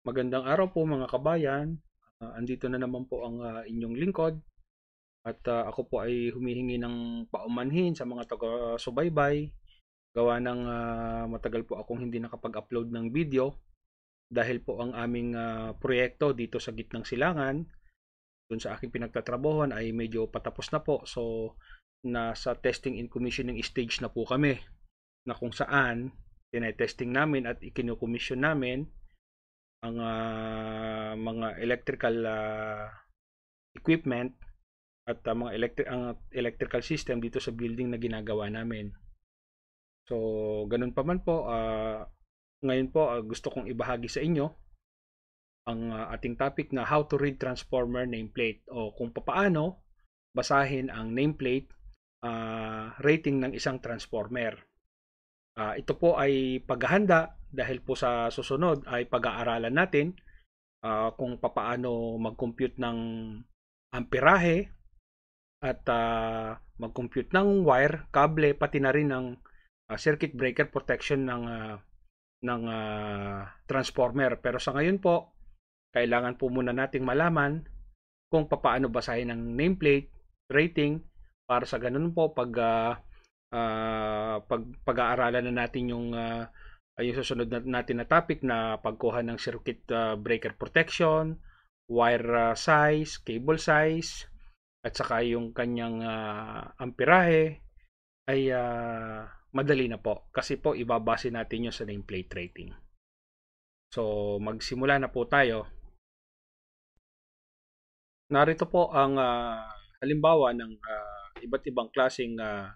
Magandang araw po mga kabayan. Andito na naman po ang inyong lingkod at ako po ay humihingi ng paumanhin sa mga taga-subaybay. Gawa ng matagal po akong hindi nakapag-upload ng video dahil po ang aming proyekto dito sa Gitnang Silangan, dun sa aking pinagtatrabahuhan ay medyo patapos na po. So, nasa testing and commissioning stage na po kami na kung saan tinetesting namin at ikinukomisyon namin ang mga electrical equipment at mga electrical system dito sa building na ginagawa namin. So, ganun pa man po, ngayon po gusto kong ibahagi sa inyo ang ating topic na how to read transformer nameplate o kung paano basahin ang nameplate rating ng isang transformer. Ito po ay paghahanda dahil po sa susunod ay pag-aaralan natin kung paano mag-compute ng amperahe at mag-compute ng wire, kable, pati na rin ng circuit breaker protection ng transformer. Pero sa ngayon po, kailangan po muna nating malaman kung paano basahin ng nameplate rating para sa ganun po pag-aaralan na natin yung susunod natin na topic na pagkuha ng circuit breaker protection, wire size, cable size, at saka yung kanyang amperahe ay madali na po kasi po ibabase natin yun sa nameplate rating. So magsimula na po tayo. Narito po ang halimbawa ng iba't ibang klaseng uh,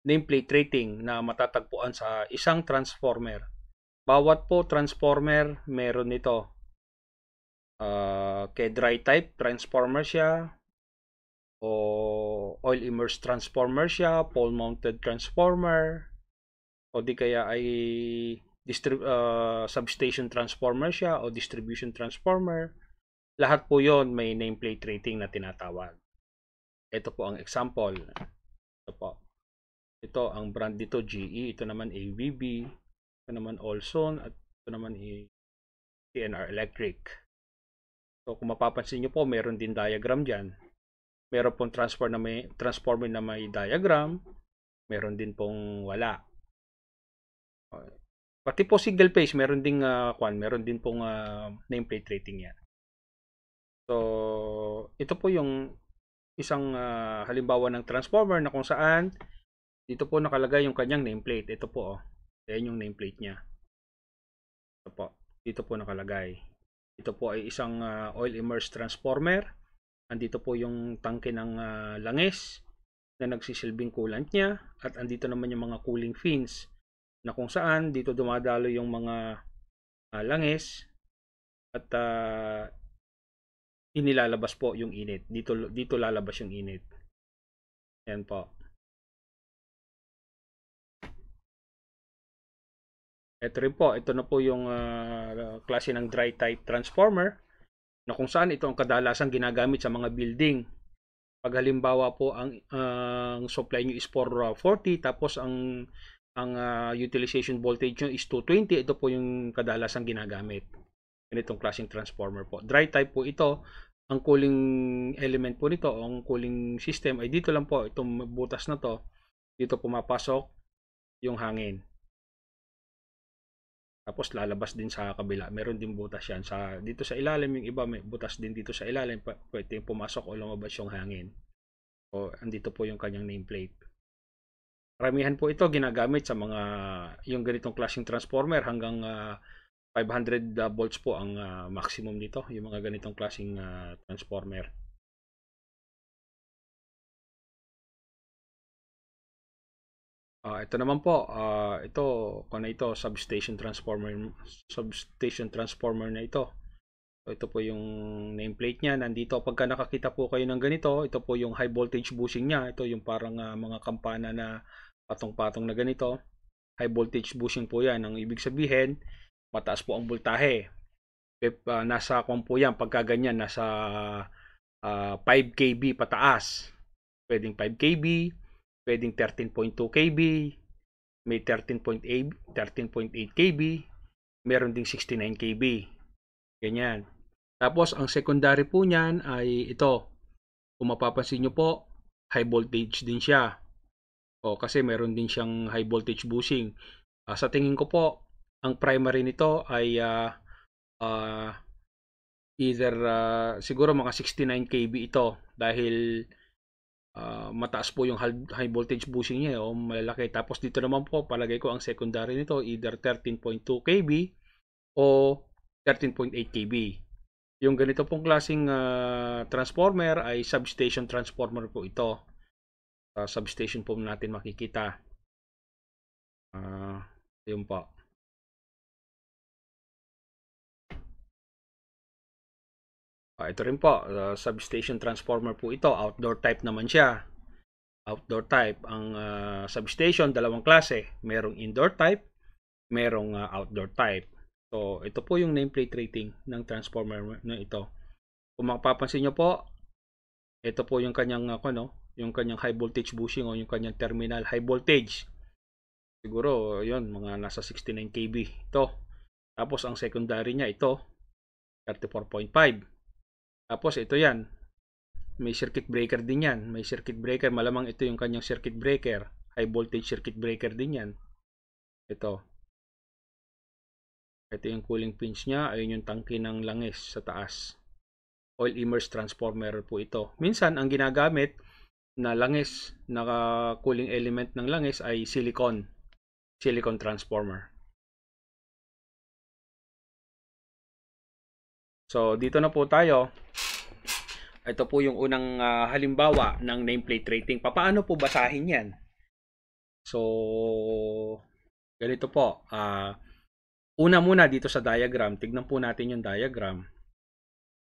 nameplate rating na matatagpuan sa isang transformer. Bawat po transformer meron nito. Kay dry type transformer siya, o oil immersed transformer siya, pole mounted transformer, o di kaya ay substation transformer siya o distribution transformer. Lahat po yon may nameplate rating na tinatawag. Ito po ang example. Ito po. Ito ang brand dito GE, ito naman ABB, ito naman Olson, at ito naman TNR Electric. So kung mapapansin nyo po, meron din diagram dyan. Meron pong transformer na may diagram, meron din pong wala. Pati po single phase, meron ding meron din pong nameplate rating yan. So, ito po yung isang halimbawa ng transformer na kung saan dito po nakalagay yung kanyang nameplate. Ito po, oh. Ayan yung nameplate niya. Ito po. Dito po nakalagay. Ito po ay isang oil immersed transformer. Andito po yung tangke ng langis na nagsisilbing coolant niya. At andito naman yung mga cooling fins na kung saan dito dumadalo yung mga langis at inilalabas po yung init. Dito lalabas yung init. Yan po. Ito rin po, ito na po yung klase ng dry type transformer na kung saan ito ang kadalasang ginagamit sa mga building. Pag halimbawa po ang supply nyo is 440 tapos ang utilization voltage nyo is 220, ito po yung kadalasang ginagamit. Ganitong klaseng transformer po. Dry type po ito. Ang cooling element po nito, ang cooling system ay dito lang po, itong butas na to. Dito pumapasok yung hangin. Tapos lalabas din sa kabila. Meron din butas yan. Dito sa ilalim yung iba, may butas din dito sa ilalim. Pwede pumasok o lumabas yung hangin. O andito po yung kanyang nameplate. Karamihan po ito ginagamit sa mga yung ganitong klaseng transformer hanggang 500 volts po ang maximum nito. Yung mga ganitong klaseng transformer. Ito naman po, ito substation transformer na ito. So, ito po yung nameplate niya. Nandito, pagka nakakita po kayo ng ganito, ito po yung high voltage bushing niya. Ito yung parang mga kampana na patong-patong na ganito. High voltage bushing po yan. Ang ibig sabihin, mataas po ang voltahe. Nasa kung po yan, pagka ganyan, nasa 5 kV pataas. Pwedeng 5 kV, pwedeng 13.2 kV, may 13.8 kV, meron ding 69 kV. Ganyan. Tapos ang secondary po niyan ay ito. Kung mapapansin nyo po, high voltage din siya. O kasi meron din siyang high voltage bushing. Sa tingin ko po, ang primary nito ay either siguro mga 69 kV ito dahil mataas po yung high voltage bushing niya o malalaki. Tapos dito naman po, palagay ko ang secondary nito either 13.2 kV o 13.8 kV. Yung ganito pong klaseng transformer ay substation transformer po ito. Substation po natin makikita. Yun po. Ito rin po, substation transformer po ito. Outdoor type naman siya. Outdoor type. Ang substation, dalawang klase. Merong indoor type, merong outdoor type. So, ito po yung nameplate rating ng transformer na ito. Kung mapapansin nyo po, ito po yung kanyang yung kanyang high voltage bushing o yung kanyang terminal high voltage. Siguro, yun, mga nasa 69 kV ito. Tapos, ang secondary niya ito, 34.5. Tapos, ito yan. May circuit breaker din yan. May circuit breaker. Malamang ito yung kanyang circuit breaker. High voltage circuit breaker din yan. Ito. Ito yung cooling pins niya. Ayun yung tangke ng langis sa taas. Oil immersed transformer po ito. Minsan, ang ginagamit na langis, na cooling element ng langis ay silicone transformer. So, dito na po tayo. Ito po yung unang halimbawa ng nameplate rating. Paano po basahin yan? So, ganito po. Una muna dito sa diagram. Tignan po natin yung diagram.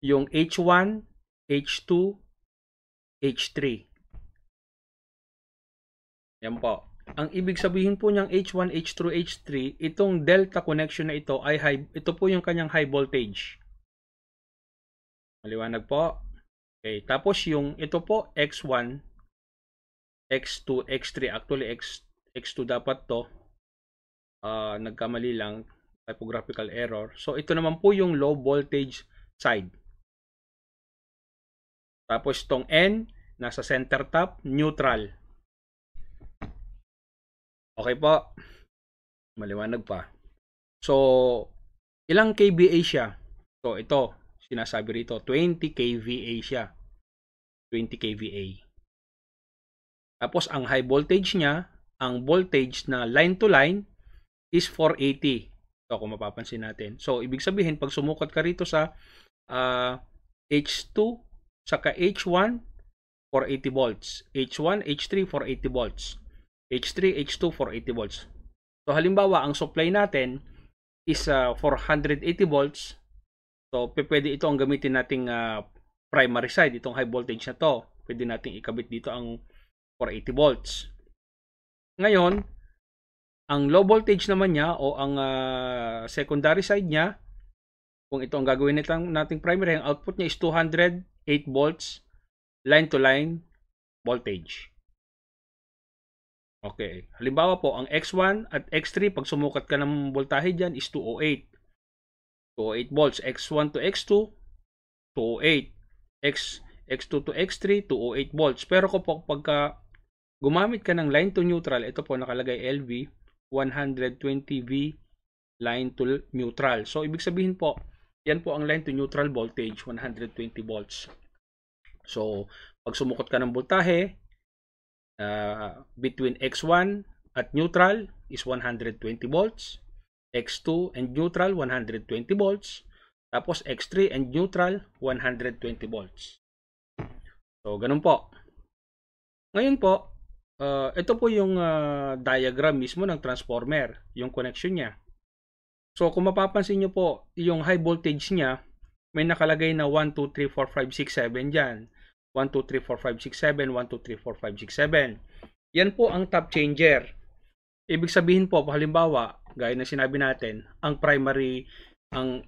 Yung H1, H2, H3. Yan po. Ang ibig sabihin po niyang H1, H2, H3, itong delta connection na ito ay ito po yung kanyang high voltage. Maliwanag po. Okay, tapos yung ito po X1, X2, X3, actually X2 dapat to. Nagkamali lang, typographical error. So ito naman po yung low voltage side. Tapos itong N nasa center top, neutral. Okay po. Maliwanag pa. So ilang kVA siya? So ito, sinasabi rito, 20 kVA siya. 20 kVA. Tapos ang high voltage niya, ang voltage na line to line is 480. So kung mapapansin natin. So ibig sabihin, pag sumukot ka rito sa H2 saka H1, 480 volts. H1, H3, 480 volts. H3, H2, 480 volts. So halimbawa, ang supply natin is 480 volts. So pwede ito ang gamitin nating primary side, itong high voltage na to. Pwede nating ikabit dito ang 480 volts. Ngayon, ang low voltage naman niya o ang secondary side niya, kung ito ang gagawin nating primary, ang output niya is 208 volts line to line voltage. Okay. Halimbawa po, ang X1 at X3, pag sumukat ka ng voltahe dyan, is 208. 208 volts. X1 to X2, 208. X2 to X3, 208 volts. Pero kung pagka gumamit ka ng line to neutral, ito po nakalagay LV, 120V line to neutral. So, ibig sabihin po, yan po ang line to neutral voltage, 120 volts. So, pag sumukot ka ng voltahe, between X1 at neutral is 120 volts. X2 and neutral, 120 volts. Tapos X3 and neutral, 120 volts. So, ganun po. Ngayon po, ito po yung diagram mismo ng transformer, yung connection niya. So, kung mapapansin nyo po, yung high voltage niya, may nakalagay na 1, 2, 3, 4, 5, 6, 7 dyan. 1, 2, 3, 4, 5, 6, 7, 1, 2, 3, 4, 5, 6, 7. Yan po ang top changer. Ibig sabihin po, halimbawa, gaya na sinabi natin, ang primary,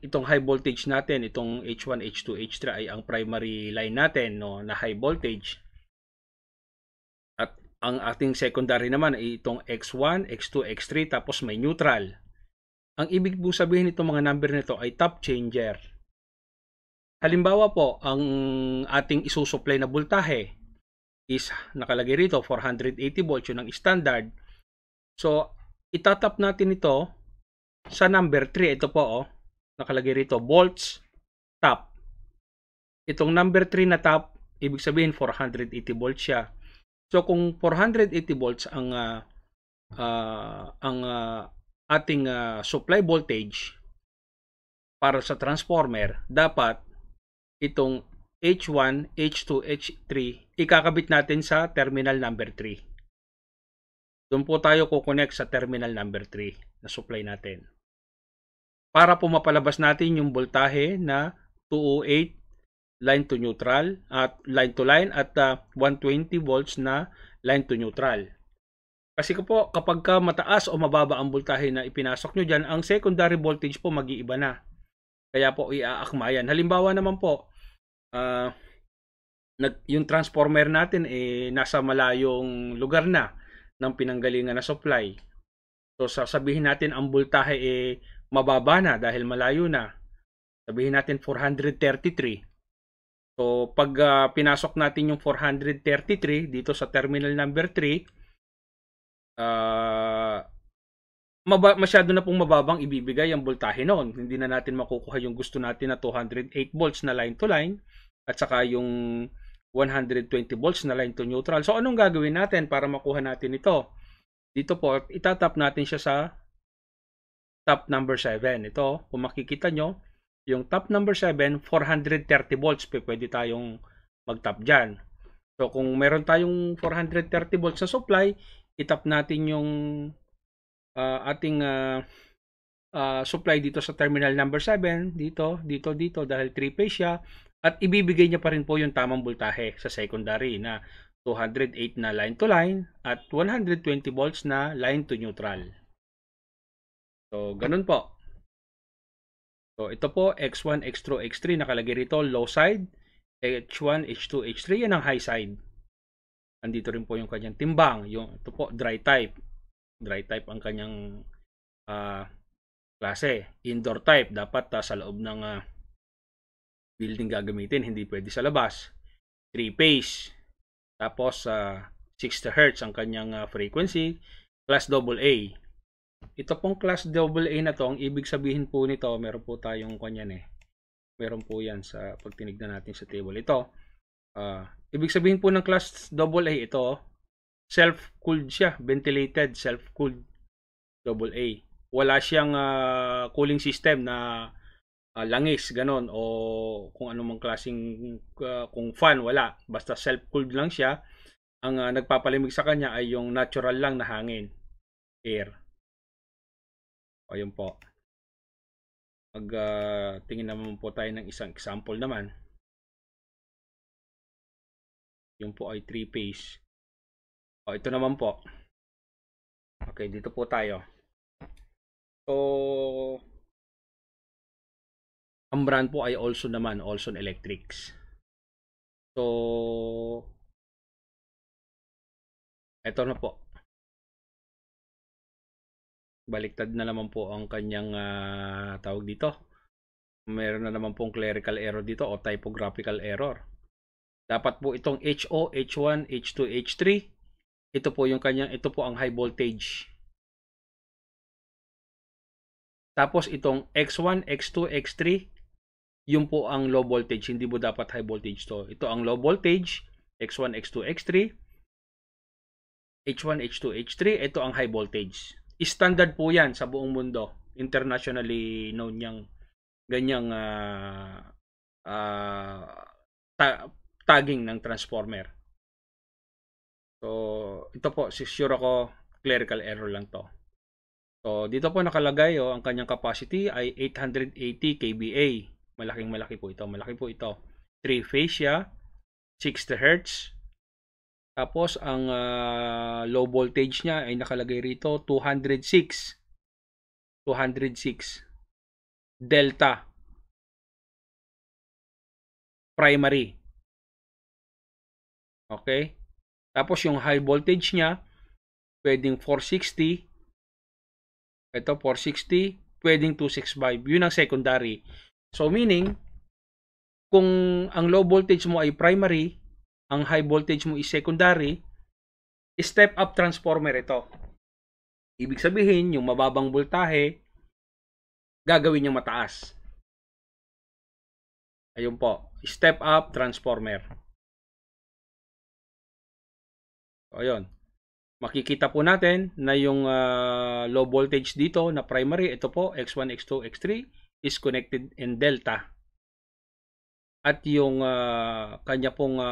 itong high voltage natin, itong H1, H2, H3 ay ang primary line natin, no, na high voltage. At ang ating secondary naman ay itong X1, X2, X3, tapos may neutral. Ang ibig po sabihin nito mga number nito ay top changer. Halimbawa po, ang ating isusupply na voltahe is nakalagay rito 480 volts, yun ang standard. So, itatap natin ito sa number 3. Ito po, nakalagay rito volts top. Itong number 3 na top, ibig sabihin 480 volts siya. So, kung 480 volts ang ating supply voltage para sa transformer, dapat itong H1, H2, H3 ikakabit natin sa terminal number 3. Doon po tayo kukonect sa terminal number 3 na supply natin. Para po mapalabas natin yung voltahe na 208 line to neutral at line to line at 120 volts na line to neutral. Kasi po kapag ka mataas o mababa ang voltahe na ipinasok nyo dyan, ang secondary voltage po mag-iiba na. Kaya po iaakma yan. Halimbawa naman po, yung transformer natin nasa malayong lugar na ng pinanggalingan na supply. So sasabihin natin ang voltahe mababa na dahil malayo na. Sabihin natin 433. So pag pinasok natin yung 433 dito sa terminal number 3, masyado na pong mababang ibibigay ang voltahe noon. Hindi na natin makukuha yung gusto natin na 208 volts na line to line at saka yung 120 volts na line to neutral. So anong gagawin natin para makuha natin ito? Dito po, itatap natin siya sa top number 7. Ito, kung makikita nyo, yung top number 7, 430 volts. Pwede tayong mag-tap dyan. So kung meron tayong 430 volts na supply, itap natin yung ating supply dito sa terminal number 7, dito dahil 3-phase siya, at ibibigay niya pa rin po yung tamang voltahe sa secondary na 208 na line to line at 120 volts na line to neutral. So ganun po. So ito po X1, X2, X3 nakalagay rito low side, H1, H2, H3 yan ang high side. Andito rin po yung kanyang timbang, ito po dry type. Dry type ang kanyang klase. Indoor type, dapat sa loob ng building gagamitin, hindi pwede sa labas. 3-phase. Tapos 60 Hz ang kanyang frequency. Class AA. Ito pong class AA na to, ang ibig sabihin po nito, meron po tayong kanyan Meron po yan sa pag tinignan natin sa table. Ito, ibig sabihin po ng class AA ito, self-cooled siya, ventilated, self-cooled AA. Wala siyang cooling system na langis, ganon, o kung anumang klaseng kung fan, wala. Basta self-cooled lang siya. Ang nagpapalamig sa kanya ay yung natural lang na hangin, air. O yun po. Tingin naman po tayo ng isang example naman. Yun po ay 3-phase. O ito naman po. Okay, dito po tayo. So ang brand po ay Olson naman, Olson Electrics. So ito na po. Baliktad na naman po ang kanyang tawag dito. Meron na naman pong clerical error dito o typographical error. Dapat po itong HO, H1, H2, H3. Ito po yung kanyang, ito po ang high voltage. Tapos itong X1, X2, X3, yun po ang low voltage. Hindi po dapat high voltage to. Ito ang low voltage, X1, X2, X3. H1, H2, H3, ito ang high voltage. Standard po yan sa buong mundo. Internationally known yang ganyang tagging ng transformer. So, ito po, sure ako, clerical error lang to. So, dito po nakalagay, ang kanyang capacity ay 880 kVA. Malaki po ito. Malaki po ito. 3-phase siya, 60 Hz. Tapos, ang low voltage niya ay nakalagay rito, 206. 206. Delta. Primary. Okay? Tapos, yung high voltage niya, pwedeng 460. Ito, 460, pwedeng 265. Yun ang secondary. So meaning, kung ang low voltage mo ay primary, ang high voltage mo is secondary, step up transformer ito. Ibig sabihin, yung mababang voltahe, gagawin niyang mataas. Ayun po, step up transformer. So, ayun. Makikita po natin na yung low voltage dito na primary, ito po, X1, X2, X3 is connected in delta. At yung kanya pong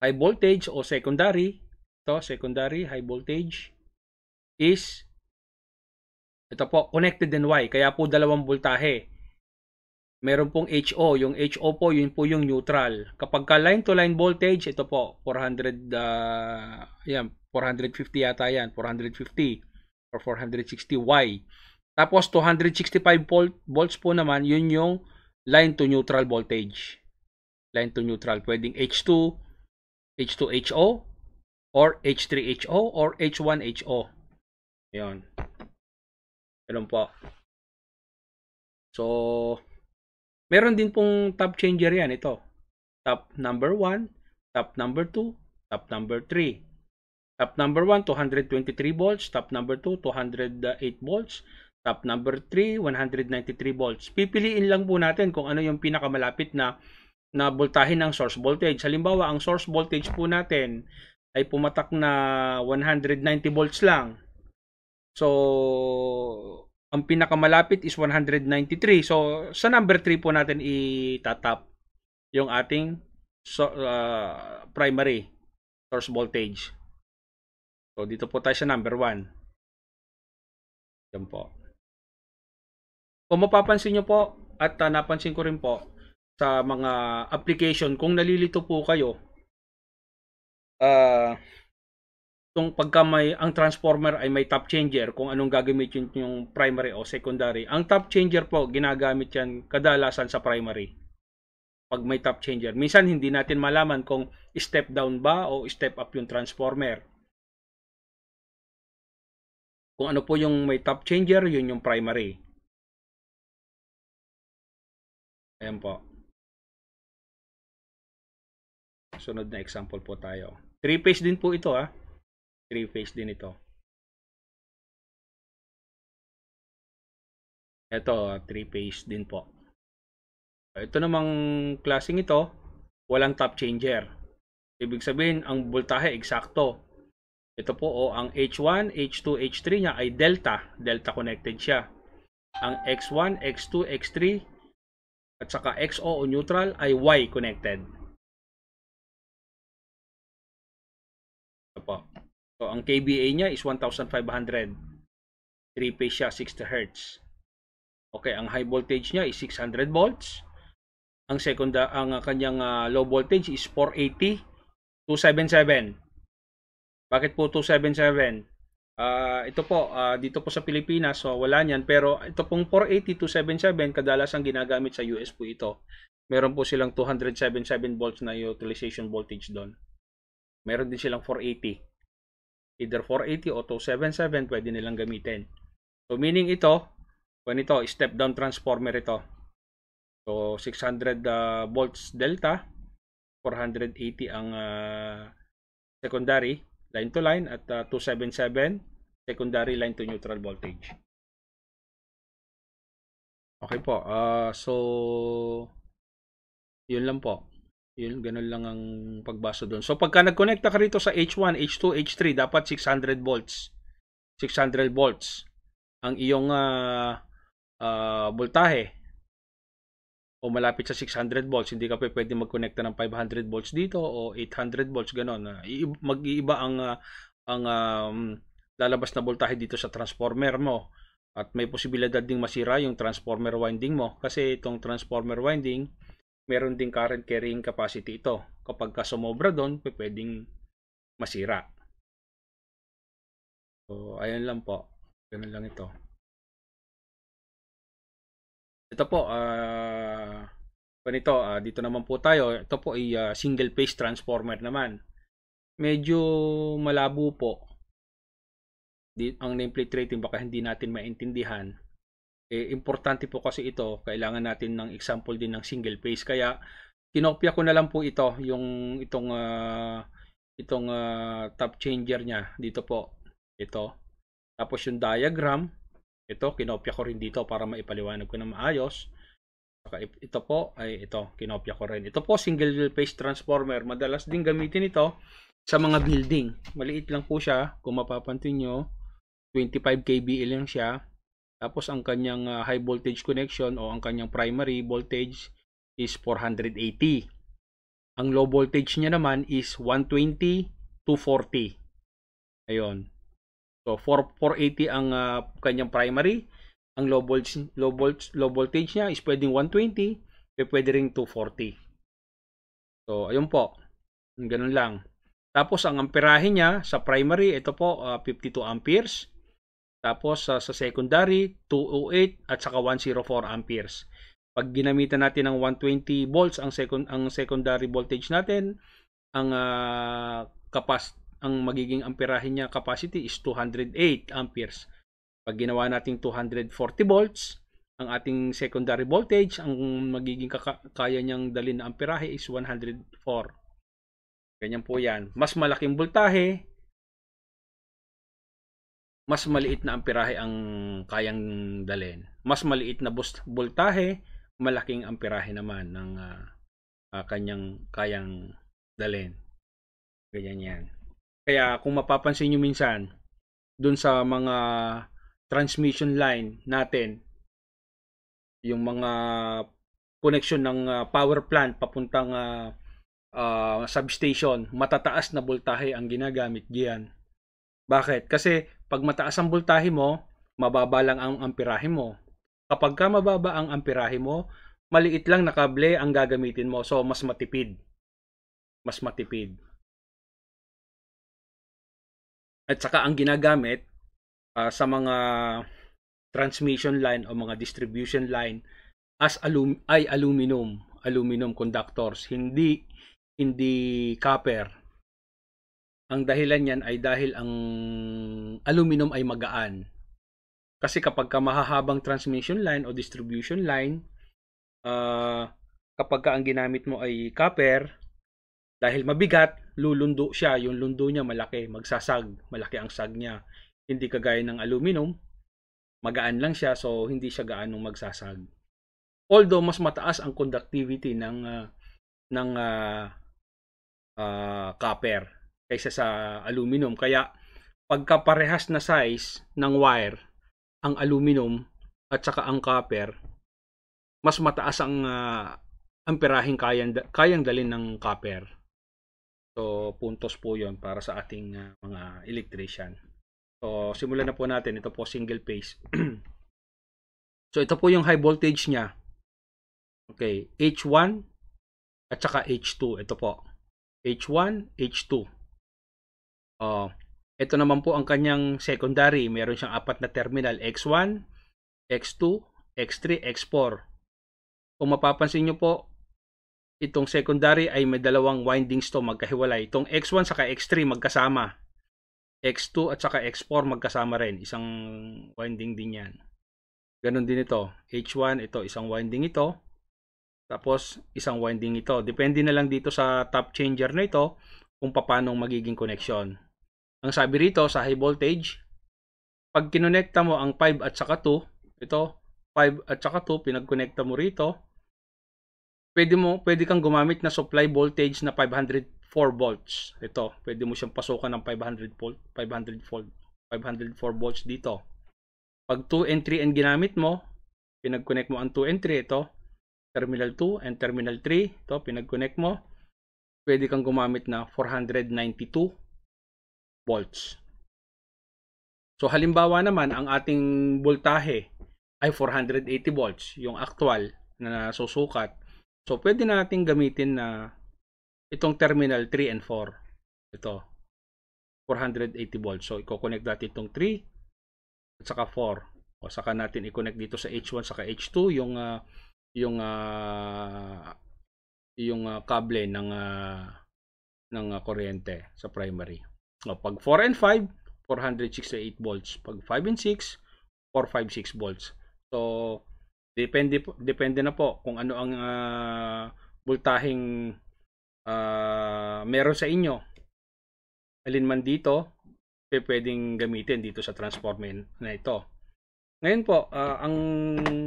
high voltage o secondary, ito, secondary, high voltage, is ito po, connected in Y. Kaya po dalawang voltahe. Meron pong HO. Yung HO po, yun po yung neutral. Kapag ka line-to-line voltage, ito po, 400, yan, 450 yata yan. 450 or 460 Y. Tapos, 265 volts po naman, yun yung line-to-neutral voltage. Line-to-neutral. Pwedeng H2, H2HO, or H3HO, or H1HO. Yun. Ganun po. So, meron din pong top changer yan. Ito. Top number 1, top number 2, top number 3. Top number 1, 223 volts. Top number 2, 208 volts. Top number 3, 193 volts. Pipiliin lang po natin kung ano yung pinakamalapit na voltahe ng source voltage. Halimbawa, ang source voltage po natin ay pumatak na 190 volts lang. So, ang pinakamalapit is 193. So, sa number 3 po natin itatap yung ating primary source voltage. So, dito po tayo sa number 1. Yan po. Kung mapapansin nyo po, at napansin ko rin po sa mga application, kung nalilito po kayo, kung pagka ang transformer ay may top changer, kung anong gagamitin yung primary o secondary, ang top changer po, ginagamit yan kadalasan sa primary. Pag may top changer. Minsan hindi natin malaman kung step down ba o step up yung transformer. Kung ano po yung may top changer, yun yung primary. Ayan po. Sunod na example po tayo. 3-phase din po ito 3-phase din ito. Ito, 3-phase din po. Ito namang klaseng ito, walang top changer. Ibig sabihin, ang voltahe eksakto. Ito po, ang H1, H2, H3 niya ay delta. Delta connected siya. Ang X1, X2, X3 at saka XO o neutral ay Y connected. Ito po. So, ang KVA niya is 1,500. 3-phase siya, 60 Hz. Okay, ang high voltage niya is 600 volts. Ang kanyang low voltage is 480, 277. Bakit po 277? Ito po, dito po sa Pilipinas, so wala niyan. Pero ito pong 480, 277, kadalasang ginagamit sa US po ito. Meron po silang 277 volts na utilization voltage doon. Meron din silang 480. Either 480 o 277 pwede nilang gamitin. So meaning ito, when ito, step down transformer ito. So 600 volts delta, 480 ang secondary line to line at 277 secondary line to neutral voltage. Okay po. So yun lang po. Yun, ganun lang ang pagbasa doon. So, pagka nag-connecta ka rito sa H1, H2, H3, dapat 600 volts. 600 volts ang iyong voltahe. O malapit sa 600 volts, hindi ka pwede mag-connecta ng 500 volts dito o 800 volts, gano'n. Mag-iiba ang lalabas na voltahe dito sa transformer mo. At may posibilidad ding masira yung transformer winding mo. Kasi itong transformer winding, meron ding current carrying capacity ito. Kapag sumobra doon, pwedeng masira. So, ayun lang po. Ganun lang ito. Ito po, ganito, dito naman po tayo. Ito po ay single phase transformer naman. Medyo malabo po. Ang nameplate rating baka hindi natin maintindihan. Importante po kasi ito, kailangan natin ng example din ng single phase. Kaya kinopya ko na lang po ito, yung itong top changer niya dito po. Ito. Tapos yung diagram, ito kinopya ko rin dito para maipaliwanag ko na maayos. Saka ito po ay ito, kinopya ko rin. Ito po single phase transformer. Madalas din gamitin ito sa mga building. Maliit lang po siya, kung mapapansin nyo, 25 kVA lang siya. Tapos ang kanyang high voltage connection o ang kanyang primary voltage is 480. Ang low voltage niya naman is 120 to 40. Ayun. So 480 ang kanyang primary. Ang low voltage niya is pwedeng 120, pwede ring 240. So ayun po. Ganun lang. Tapos ang amperahe niya sa primary, ito po 52 amperes. Tapos sa secondary, 208 at saka 104 amperes. Pag ginamitan natin ng 120 volts ang secondary voltage natin, ang magiging amperahe niya capacity is 208 amperes. Pag ginawa nating 240 volts, ang ating secondary voltage, ang magiging kaya niyang dalhin na amperahe is 104. Ganyan po yan. Mas malaking voltahe, mas maliit na amperahe ang kayang dalhin. Mas maliit na voltahe, malaking amperahe naman ng kanyang kayang dalhin. Ganyan yan. Kaya kung mapapansin nyo minsan, dun sa mga transmission line natin, yung mga connection ng power plant papuntang substation, matataas na voltahe ang ginagamit diyan. Bakit? Kasi pag mataas ang voltahe mo, mababa lang ang amperahe mo. Kapag ka mababa ang amperahe mo, maliit lang na kable ang gagamitin mo. So, mas matipid. Mas matipid. At saka ang ginagamit sa mga transmission line o mga distribution line as ay aluminum conductors, hindi copper. Ang dahilan niyan ay dahil ang aluminum ay magaan. Kasi kapag ka mahahabang transmission line o distribution line, kapag ka ang ginamit mo ay copper, dahil mabigat, lulundo siya. Yung lundo niya malaki, magsasag. Malaki ang sag niya. Hindi kagaya ng aluminum, magaan lang siya, so hindi siya gaanong magsasag. Although mas mataas ang conductivity ng copper kaysa sa aluminum. Kaya pagkaparehas na size ng wire, ang aluminum at saka ang copper, mas mataas ang amperaheng kayang dalhin ng copper. So puntos po 'yon para sa ating mga electrician. So simulan na po natin. Ito po single phase. So ito po yung high voltage niya. Okay, H1 at saka H2. Ito po. H1, H2. Ito naman po ang kanyang secondary. Meron siyang apat na terminal. X1, X2, X3, X4. Kung mapapansin nyo po, itong secondary ay may dalawang windings to magkahiwalay. Itong X1 saka X3 magkasama. X2 at saka X4 magkasama rin. Isang winding din yan. Ganon din ito. H1, ito isang winding ito. Tapos isang winding ito. Depende na lang dito sa top changer na ito kung paano magiging connection. Ang sabi rito sa high voltage, pag kinonekta mo ang 5 at saka 2, ito 5 at saka 2 pinagkonekta mo rito, pwede kang gumamit na supply voltage na 504 volts. Ito, pwede mo siyang pasukan ng 504 volts dito. Pag 2 and 3 ang ginamit mo, pinag-connect mo ang 2 and 3, ito, terminal 2 and terminal 3, ito, pinag-connect mo, pwede kang gumamit na 492 volts. So halimbawa naman, ang ating voltahe ay 480 volts, yung actual na nasusukat. So pwede natin gamitin na itong terminal 3 and 4. Ito, 480 volts. So i-connect natin itong 3 at saka 4. O saka natin i-connect dito sa H1 saka H2 yung kable ng kuryente sa primary. O, pag 4 and 5, 468 volts. Pag 5 and 6, 456 volts. So, depende na po kung ano ang voltaheng meron sa inyo. Alin man dito, pwedeng gamitin dito sa transformer na ito. Ngayon po,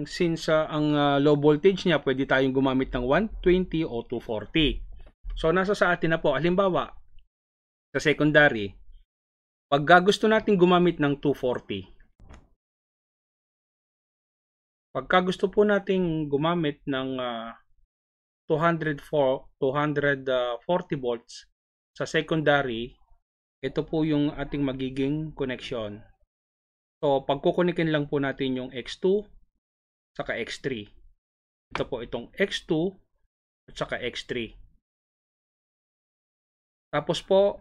since ang low voltage niya, pwede tayong gumamit ng 120 o 240. So, nasa sa atin na po. Halimbawa, sa secondary, pag gusto natin gumamit ng 240, pagka gusto po nating gumamit ng 240 volts sa secondary, ito po yung ating magiging connection. So, pagkukunikin lang po natin yung X2 saka X3. Ito po itong X2 at saka X3. Tapos po,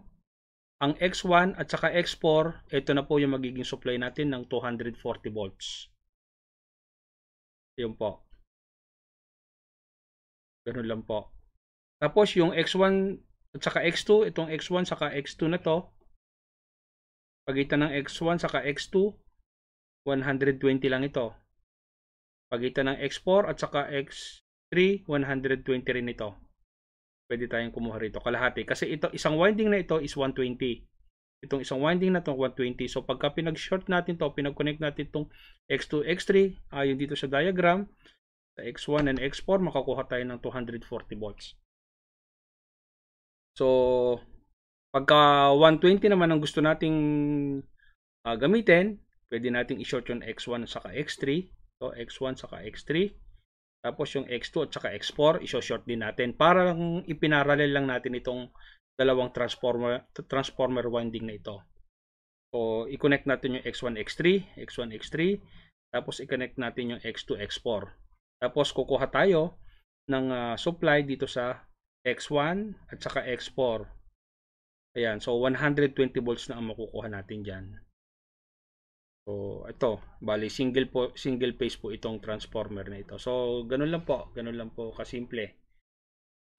ang X1 at saka X4, ito na po yung magiging supply natin ng 240 volts. Yun po. Ganun lang po. Tapos yung X1 at saka X2, itong X1 saka X2 na to, pagitan ng X1 saka X2, 120 lang ito. Pagitan ng X4 at saka X3, 120 rin ito. Pwede tayong kumuha rito kalahati. Kasi ito, isang winding na ito is 120. Itong isang winding na ito, 120. So, pagka pinag-short natin to, pinag-connect natin itong X2, X3, ayon dito sa diagram, sa X1 and X4, makakuha tayo ng 240 volts. So, pagka 120 naman ang gusto nating gamitin, pwede nating i-short yung X1 saka X3. So, X1 saka X3. Tapos yung X2 at saka X4, i-short din natin. Para lang ipinarallel lang natin itong dalawang transformer winding na ito. So, i-connect natin yung X1, X3, X1, X3. Tapos, i-connect natin yung X2, X4. Tapos, kukuha tayo ng supply dito sa X1 at saka X4. Ayan. So, 120 volts na ang makukuha natin dyan. So, ito, bali single phase po itong transformer na ito. So, ganun lang po kasimple.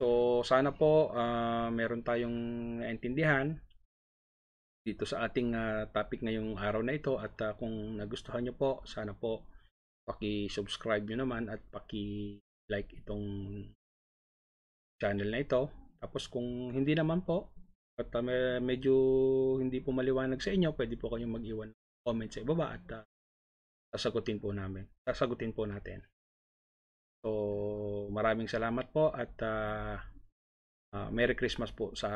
So, sana po meron tayong naintindihan dito sa ating topic ngayong araw na ito at kung nagustuhan nyo po, sana po paki-subscribe nyo naman at paki-like itong channel na ito. Tapos kung hindi naman po at medyo hindi po maliwanag sa inyo, pwede po kayong mag-iwan comment sa ibaba at sasagutin po natin. So, maraming salamat po at Merry Christmas po sa